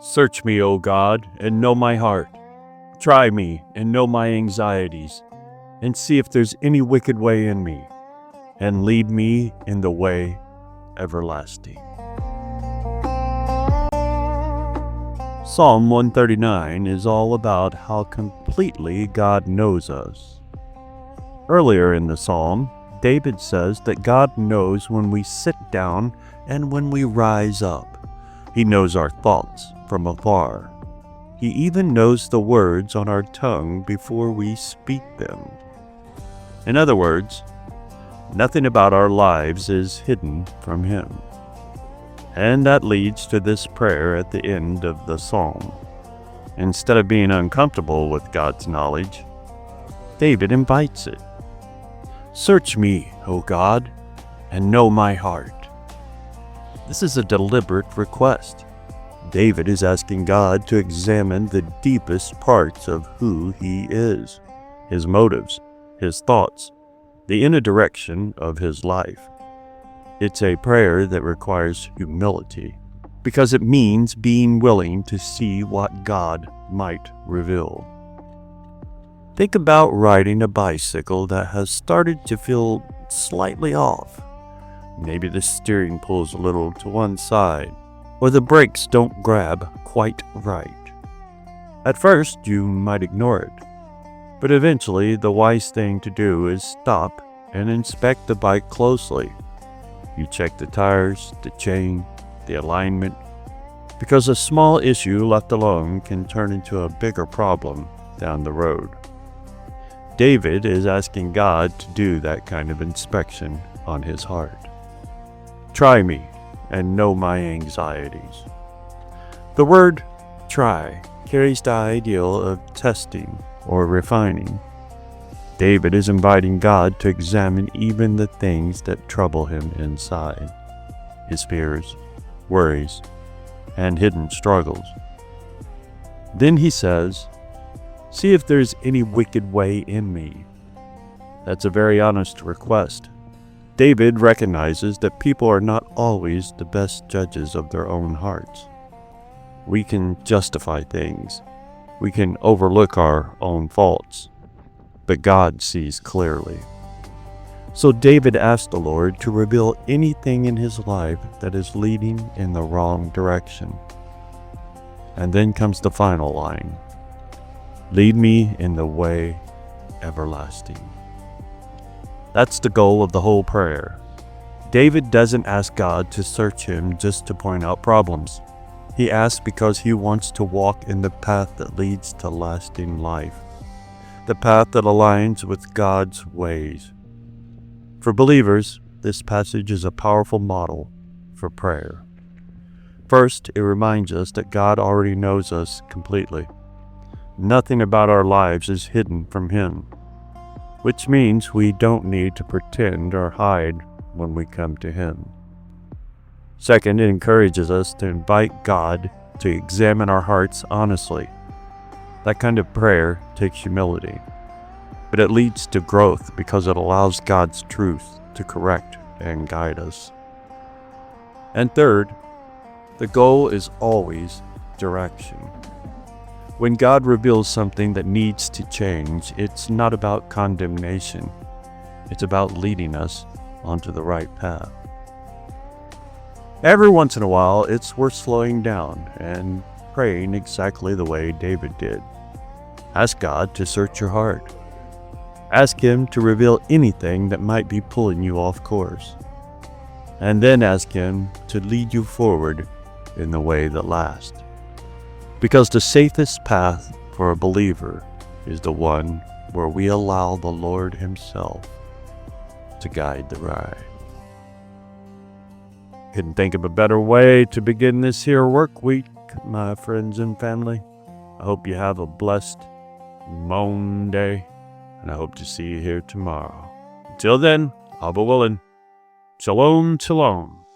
Search me, O God, and know my heart. Try me and know my anxieties, and see if there's any wicked way in me, and lead me in the way everlasting. Psalm 139 is all about how completely God knows us. Earlier in the psalm, David says that God knows when we sit down and when we rise up. He knows our thoughts from afar. He even knows the words on our tongue before we speak them. In other words, nothing about our lives is hidden from Him. And that leads to this prayer at the end of the psalm. Instead of being uncomfortable with God's knowledge, David invites it. Search me, O God, and know my heart. This is a deliberate request. David is asking God to examine the deepest parts of who He is, His motives, His thoughts, the inner direction of His life. It's a prayer that requires humility, because it means being willing to see what God might reveal. Think about riding a bicycle that has started to feel slightly off. Maybe the steering pulls a little to one side, or the brakes don't grab quite right. At first, you might ignore it, but eventually the wise thing to do is stop and inspect the bike closely. You check the tires, the chain, the alignment, because a small issue left alone can turn into a bigger problem down the road. David is asking God to do that kind of inspection on his heart. Try me and know my anxieties. The word try carries the ideal of testing or refining. David is inviting God to examine even the things that trouble him inside, his fears, worries, and hidden struggles. Then he says, see if there's any wicked way in me. That's a very honest request. David recognizes that people are not always the best judges of their own hearts. We can justify things. We can overlook our own faults. But God sees clearly. So David asked the Lord to reveal anything in his life that is leading in the wrong direction. And then comes the final line. Lead me in the way everlasting. That's the goal of the whole prayer. David doesn't ask God to search him just to point out problems. He asks because he wants to walk in the path that leads to lasting life, the path that aligns with God's ways. For believers, this passage is a powerful model for prayer. First, it reminds us that God already knows us completely. Nothing about our lives is hidden from Him, which means we don't need to pretend or hide when we come to Him. Second, it encourages us to invite God to examine our hearts honestly. That kind of prayer takes humility, but it leads to growth because it allows God's truth to correct and guide us. And third, the goal is always direction. When God reveals something that needs to change, it's not about condemnation. It's about leading us onto the right path. Every once in a while, it's worth slowing down and praying exactly the way David did. Ask God to search your heart. Ask Him to reveal anything that might be pulling you off course. And then ask Him to lead you forward in the way that lasts. Because the safest path for a believer is the one where we allow the Lord Himself to guide the ride. Couldn't think of a better way to begin this here work week, my friends and family. I hope you have a blessed Monday, and I hope to see you here tomorrow. Until then, Abba willing, shalom, shalom.